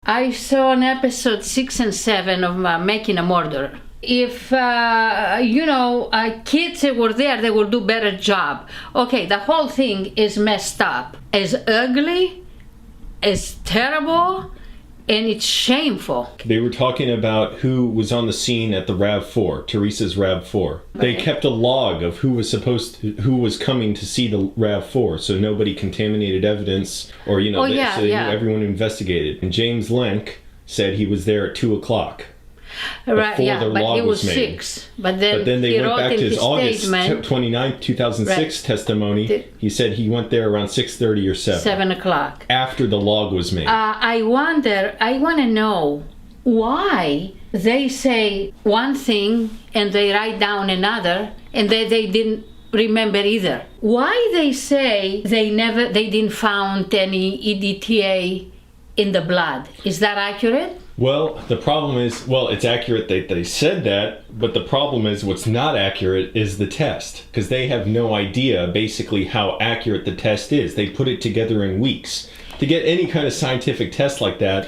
I saw an episode 6 and 7 of Making a Murderer. If, kids that were there, they will do better job. Okay, the whole thing is messed up. It's ugly, it's terrible, and it's shameful. They were talking about who was on the scene at the RAV4, Teresa's RAV4. They kept a log of who was coming to see the RAV4, so nobody contaminated evidence, or everyone investigated. And James Lenk said he was there at 2:00. Right, before the log he was made. 6. But then they he went wrote back to his August statement, 29, 2006 testimony. He said he went there around 6:30 or 7. 7 o'clock. After the log was made. I want to know why they say one thing and they write down another, and they didn't remember either. Why they say they didn't found any EDTA in the blood? Is that accurate? Well, the problem is, it's accurate that they said that, but the problem is what's not accurate is the test, because they have no idea basically how accurate the test is. They put it together in weeks. To get any kind of scientific test like that,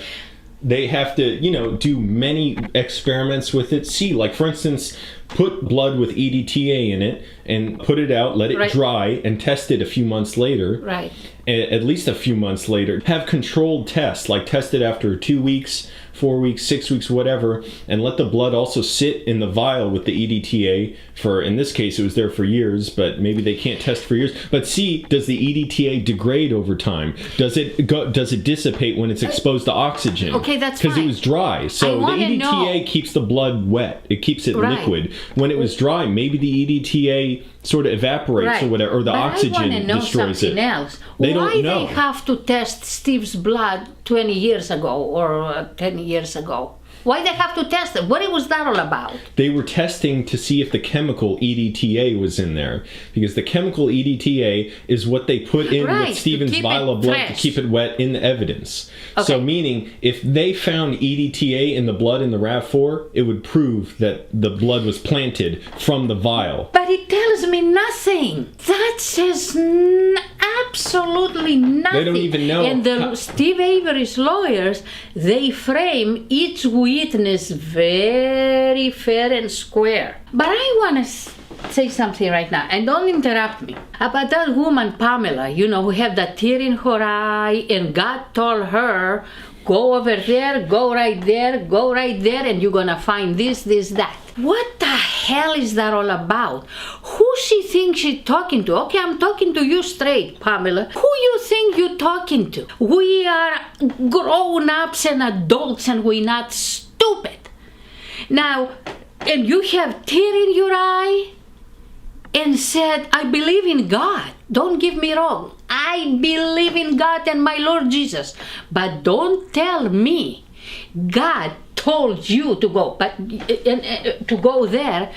they have to, do many experiments with it. See, like for instance, put blood with EDTA in it and put it out, let it dry, and test it a few months later. Right. At least a few months later. Have controlled tests, like test it after 2 weeks, 4 weeks, 6 weeks, whatever, and let the blood also sit in the vial with the EDTA for, in this case, it was there for years, but maybe they can't test for years. But see, does the EDTA degrade over time? Does it dissipate when it's exposed to oxygen? Okay, that's fine. Because it was dry. So the EDTA keeps the blood wet. It keeps it liquid. When it was dry, maybe the EDTA sort of evaporates or whatever, or the oxygen destroys it. Else. They don't know. Why they have to test Steve's blood 20 years ago or 10 years ago? Why they have to test it? What was that all about? They were testing to see if the chemical EDTA was in there. Because the chemical EDTA is what they put in with Steven's vial of blood to keep it wet in the evidence. Okay. So meaning, if they found EDTA in the blood in the RAV4, it would prove that the blood was planted from the vial. But it tells me nothing. That says absolutely nothing. They don't even know. And Steve Avery's lawyers, they frame each witness very fair and square. But I want to say something right now, and don't interrupt me, about that woman Pamela, who had that tear in her eye, and God told her, go over there, go right there, and you're gonna find this, that. What the hell is that all about? Who she thinks she's talking to? Okay, I'm talking to you straight, Pamela. Who you think you're talking to? We are grown-ups and adults, and we're not stupid. Now, and you have tear in your eye and said, I believe in God. Don't get me wrong. I believe in God and my Lord Jesus. But don't tell me God told you to go, to go there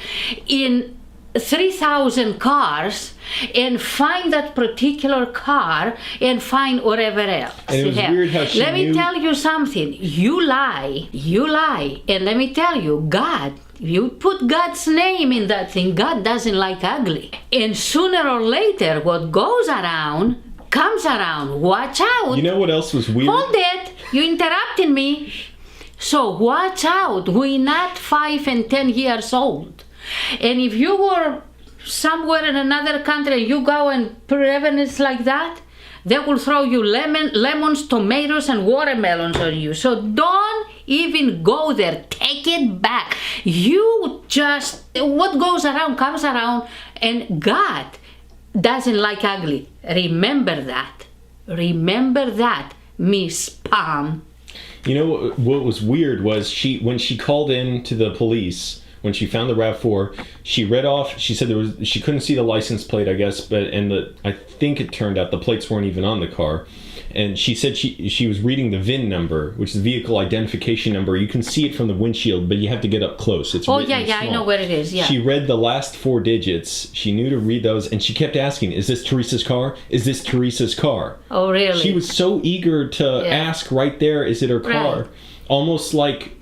in 3,000 cars and find that particular car and find whatever else. And it was weird how she Let me tell you something. You lie, and let me tell you, God, you put God's name in that thing. God doesn't like ugly. And sooner or later, what goes around comes around. Watch out. You know what else was weird? Hold it. You interrupted me. So watch out. We're not 5 and 10 years old. And if you were somewhere in another country and you go and put evidence like that, they will throw you lemons, tomatoes, and watermelons on you. So don't even go there. Take it back. What goes around comes around, and God doesn't like ugly. Remember that. Remember that, Miss Pam. You know what was weird was when she called in to the police, when she found the RAV4, she read off, she said she couldn't see the license plate, I guess, I think it turned out the plates weren't even on the car. And she said she was reading the VIN number, which is the vehicle identification number. You can see it from the windshield, but you have to get up close. It's yeah, I know where it is, yeah. She read the last 4 digits. She knew to read those, and she kept asking, is this Teresa's car? Is this Teresa's car? Oh, really? She was so eager to ask right there, is it her car? Right. Almost like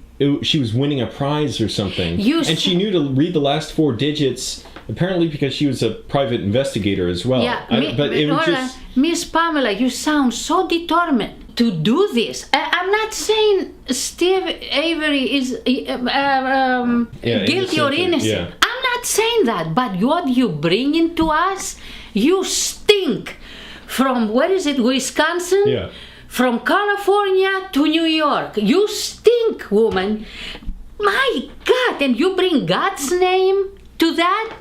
she was winning a prize or something. And she knew to read the last 4 digits, apparently because she was a private investigator as well. Yeah, Miss Pamela, you sound so determined. to do this. I'm not saying Steve Avery is guilty or innocent. Yeah. I'm not saying that. But what you bring into us, you stink. From, where is it, Wisconsin? Yeah. From California to New York. You stink, woman. My God, and you bring God's name to that?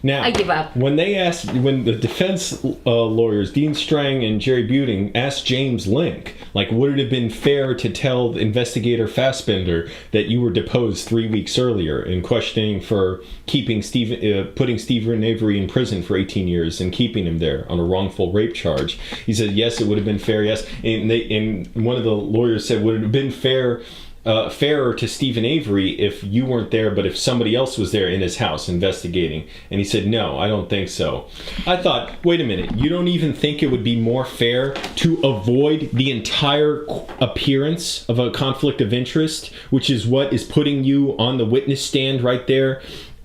Now, I give up. When the defense lawyers, Dean Strang and Jerry Buting, asked James Lenk, like, would it have been fair to tell investigator Fassbender that you were deposed 3 weeks earlier in questioning for putting Steven Avery in prison for 18 years and keeping him there on a wrongful rape charge? He said, yes, it would have been fair, yes. And one of the lawyers said, would it have been fairer to Steven Avery if you weren't there, but if somebody else was there in his house investigating? And he said, no, I don't think so. I thought, wait a minute, you don't even think it would be more fair to avoid the entire appearance of a conflict of interest, which is what is putting you on the witness stand right there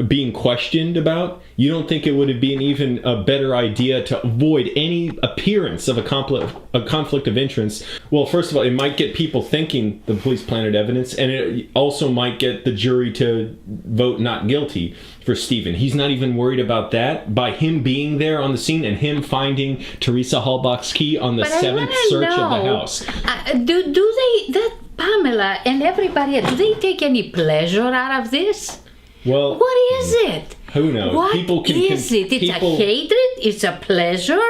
being questioned about? You don't think it would have been even a better idea to avoid any appearance of a conflict of interest? Well, first of all, it might get people thinking the police planted evidence, and it also might get the jury to vote not guilty for Steven. He's not even worried about that. By him being there on the scene and him finding Teresa Halbach's key on the 7th search of the house. Do they, that Pamela and everybody else, do they take any pleasure out of this? Well, what is it? Who knows? What is it? It's a hatred? It's a pleasure?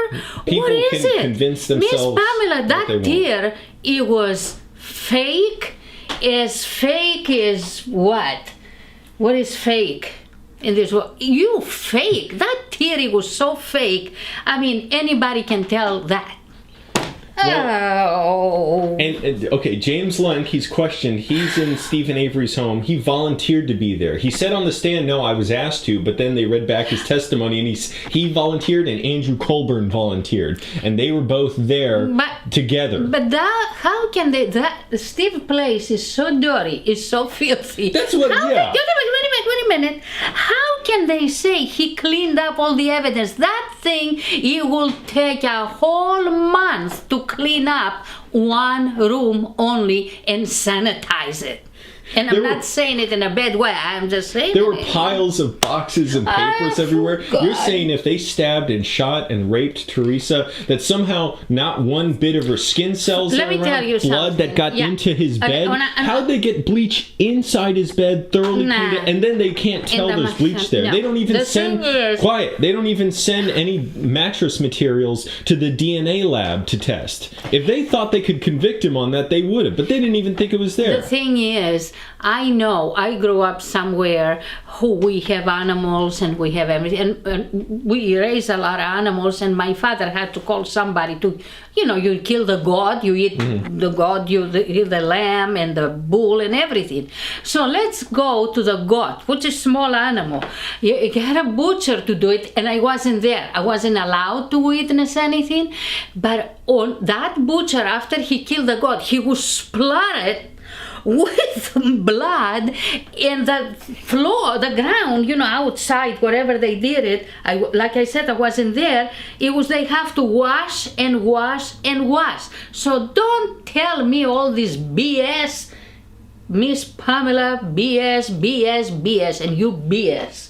What is it? Convince themselves. Miss Pamela, that tear, it was fake. As fake as what? What is fake in this world? You fake. That theory was so fake. I mean, anybody can tell that. Well, and okay, James Lenk, he's questioned. He's in Steven Avery's home. He volunteered to be there. He said on the stand, no, I was asked to, but then they read back his testimony, and he volunteered, and Andrew Colburn volunteered, and they were both there together. But how can they? That Steve place is so dirty, is so filthy. That's what. Wait a minute. How can they say he cleaned up all the evidence? That thing, it will take a whole month to clean up one room only and sanitize it. And I'm not saying it in a bad way. I'm just saying there were piles of boxes and papers everywhere. God. You're saying if they stabbed and shot and raped Teresa, that somehow not one bit of her skin cells Let me tell you blood something. that got into his bed. How'd they get bleach inside his bed, thoroughly cleaned it, and then they can't tell there's bleach there? No. They don't even They don't even send any mattress materials to the DNA lab to test. If they thought they could convict him on that, they would have, but they didn't even think it was there. The thing is, I know I grew up somewhere who we have animals and we have everything, and we raise a lot of animals, and my father had to call somebody to, you kill the goat, you eat the goat, you eat the lamb and the bull and everything. So let's go to the goat, which is a small animal. You had a butcher to do it, and I wasn't there. I wasn't allowed to witness anything, but on that butcher, after he killed the goat, he was splattered with blood in the floor, the ground, outside, wherever they did it. Like I said, I wasn't there. It was, they have to wash and wash and wash. So don't tell me all this BS, Miss Pamela, BS, and you BS.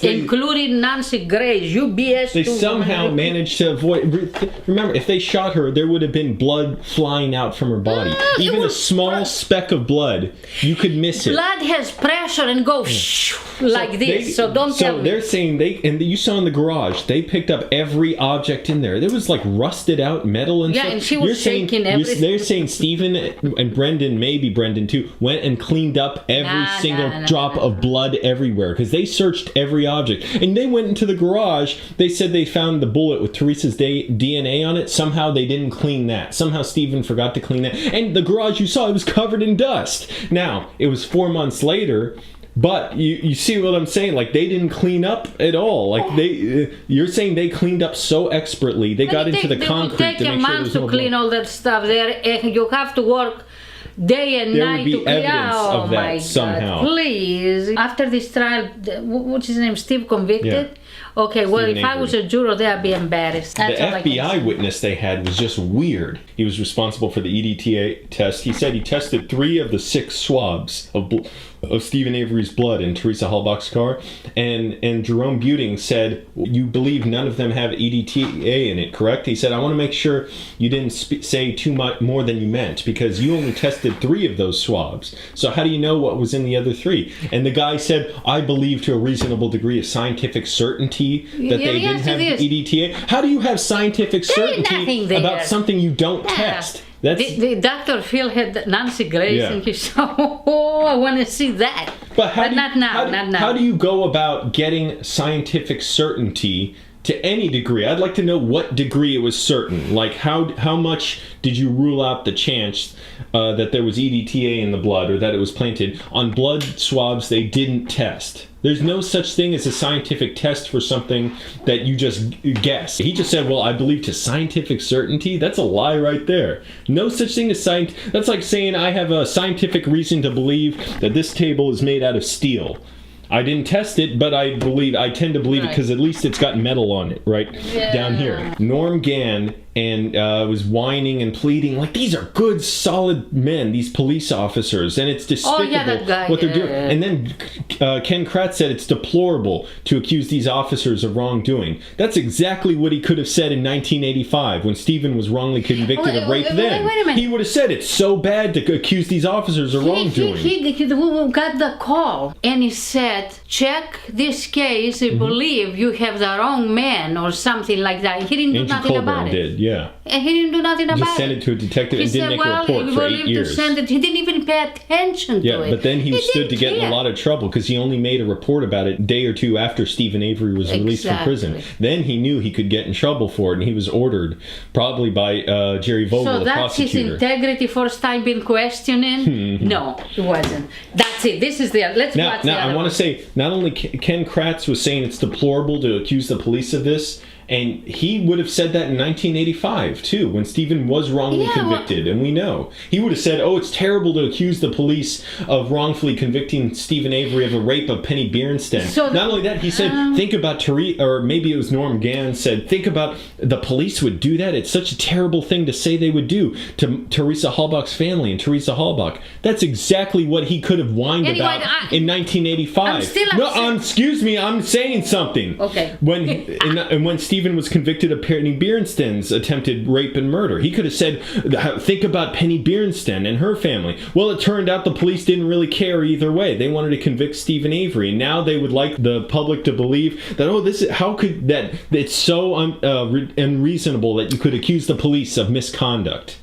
Including Nancy Grace, you BS. They somehow managed to avoid. Remember, if they shot her, there would have been blood flying out from her body. Even a small speck of blood, you could miss it. Blood has pressure and goes like this. So don't tell me. So they're saying and you saw in the garage, they picked up every object in there. There was like rusted out metal and stuff. And she was shaking everything. They're saying Stephen and Brendan, maybe Brendan too, went and cleaned up every single drop of blood everywhere, because they searched every object. And they went into the garage. They said they found the bullet with Teresa's DNA on it. Somehow they didn't clean that. Somehow Stephen forgot to clean that. And the garage you saw, it was covered in dust. Now, it was 4 months later, but you see what I'm saying? Like, they didn't clean up at all. Like, you're saying they cleaned up so expertly. They got into the concrete to make sure there was no blood. It will take a month to clean all that stuff there. And you have to work day and there night would be to clean. Evidence of that my somehow. God, please. After this trial, what's his name? Steve convicted. Yeah. Okay, well, Steven if I Avery. was a juror, they'd be embarrassed. That's The all I can FBI say. witness they had was just weird. He was responsible for the EDTA test. He said he tested 3 of the 6 swabs of Steven Avery's blood in Teresa Halbach's car, and Jerome Buting said, you believe none of them have EDTA in it, correct? He said, I want to make sure you didn't say too much more than you meant, because you only tested 3 of those swabs. So how do you know what was in the other 3? And the guy said, I believe to a reasonable degree of scientific certainty that they didn't have EDTA. How do you have scientific certainty about something you don't test? The Dr. Phil had Nancy Grace, and he said, oh, I want to see that. But not now. How do you go about getting scientific certainty to any degree? I'd like to know what degree it was certain. Like, how much did you rule out the chance that there was EDTA in the blood, or that it was planted? On blood swabs, they didn't test. There's no such thing as a scientific test for something that you just guess. He just said, well, I believe to scientific certainty. That's a lie right there. No such thing as science. That's like saying I have a scientific reason to believe that this table is made out of steel. I didn't test it, but I tend to believe it because at least it's got metal on it, right? Down here. Norm Gann was whining and pleading, like, these are good, solid men, these police officers, and it's despicable that guy, what they're doing. And then Ken Kratz said it's deplorable to accuse these officers of wrongdoing. That's exactly what he could have said in 1985 when Stephen was wrongly convicted of rape then. Wait a minute. He would have said it's so bad to accuse these officers of wrongdoing. He got the call, and he said, check this case, I believe you have the wrong man, or something like that. He didn't do nothing about it. Did, yeah. And he didn't do nothing about it. Just sent it to a detective and didn't make a report for 8 years. He didn't even pay attention to it. Yeah, but then he stood to get in a lot of trouble because he only made a report about it a day or 2 after Steven Avery was released from prison. Then he knew he could get in trouble for it, and he was ordered, probably by Jerry Vogel, the prosecutor. So that's his integrity first time being questioning? No, it wasn't. That's it. This is let's watch the Now, I want to say, not only Ken Kratz was saying it's deplorable to accuse the police of this, and he would have said that in 1985, too, when Stephen was wrongly convicted, and we know. He would have said, oh, it's terrible to accuse the police of wrongfully convicting Steven Avery of a rape of Penny Bierstein. So not only that, he said, think about Teresa, or maybe it was Norm Gann said, think about the police would do that. It's such a terrible thing to say they would do to Teresa Halbach's family and Teresa Halbach. That's exactly what he could have whined about in 1985. I'm still upset. Excuse me, I'm saying something. Okay. When Stephen was convicted of Penny Bierstein's attempted rape and murder, he could have said, think about Penny Bierstein and her family. Well, it turned out the police didn't really care either way. They wanted to convict Steven Avery, and now they would like the public to believe that, how could that, it's so unreasonable that you could accuse the police of misconduct.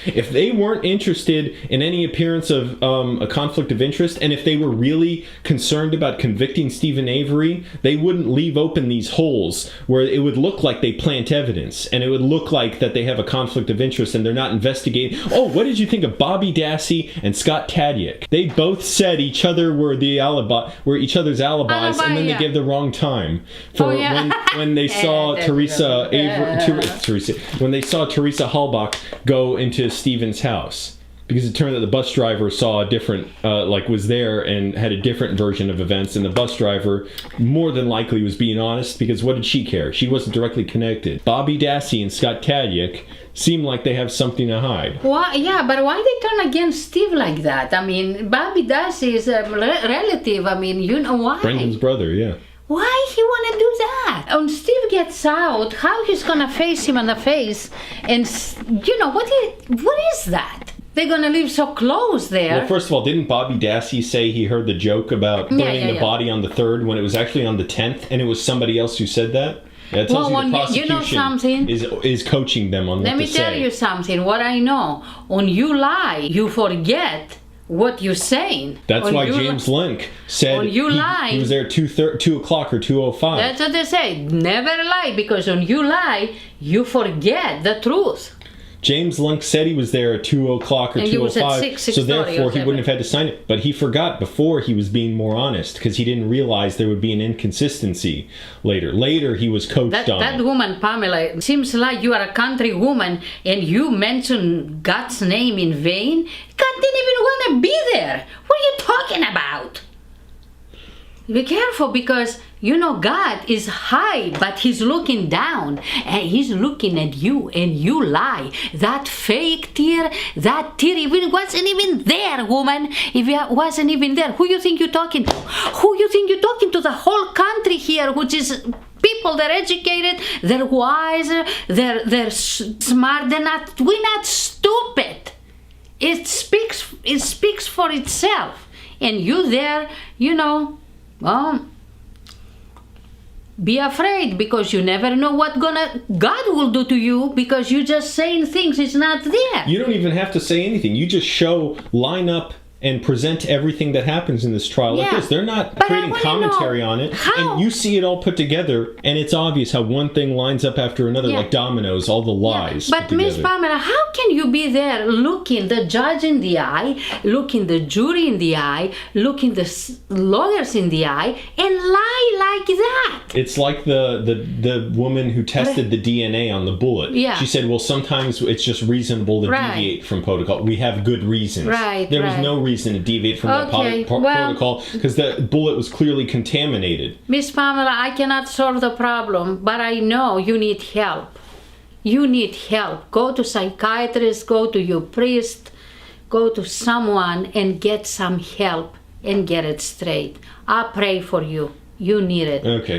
If they weren't interested in any appearance of a conflict of interest, and if they were really concerned about convicting Steven Avery, they wouldn't leave open these holes where it would look like they plant evidence, and it would look like that they have a conflict of interest and they're not investigating. Oh, what did you think of Bobby Dassy and Scott Tadych? They both said each other were each other's alibis, and then they gave the wrong time for when they saw Teresa Halbach go into Stephen's house, because it turned out the bus driver saw a different was there and had a different version of events, and the bus driver more than likely was being honest, because what did she care? She wasn't directly connected. Bobby Dassy and Scott Tadych seem like they have something to hide. Well, yeah, but why they turn against Steve like that? I mean, Bobby Dassy is a relative. I mean, you know why? Brendan's brother, yeah. Why he want to do that? When Steve gets out, how he's gonna face him in the face? And what is that? They're gonna live so close there. Well, first of all, didn't Bobby Dassy say he heard the joke about burning the body on the 3rd when it was actually on the 10th, and it was somebody else who said that? That tells you the prosecution is coaching them on what to say. Let me tell you something. What I know, when you lie, you forget what you're saying. That's why James Lenk said he was there at 2 o'clock or 2:05. That's what they say. Never lie, because when you lie, you forget the truth. James Lenk said he was there at 2 o'clock or 2:05, so therefore he wouldn't have had to sign it. But he forgot before he was being more honest, because he didn't realize there would be an inconsistency later. Later, he was coached on that woman, Pamela, seems like you are a country woman and you mention God's name in vain. God didn't even want to be there. What are you talking about? Be careful, because God is high, but he's looking down, and he's looking at you, and you lie. That fake tear even wasn't even there, woman. If it wasn't even there, who you think you're talking to? Who you think you're talking to? The whole country here, which is people, they're educated, they're wiser, they're smart. We're not stupid. It speaks for itself. And you there, well, be afraid, because you never know what God will do to you, because you're just saying things is not there. You don't even have to say anything. You just line up and present everything that happens in this trial like this. They're not creating commentary on it. And you see it all put together, and it's obvious how one thing lines up after another, like dominoes, all the lies. But Miss Pamela, how can you be there looking the judge in the eye, looking the jury in the eye, looking the lawyers in the eye, and lie like that? It's like the woman who tested the DNA on the bullet. Yeah. She said, well, sometimes it's just reasonable to deviate from protocol. We have good reasons. There was no reason to deviate from that protocol, because the bullet was clearly contaminated. Miss Pamela, I cannot solve the problem, but I know you need help. You need help. Go to psychiatrist, go to your priest, go to someone and get some help and get it straight. I pray for you. You need it. Okay.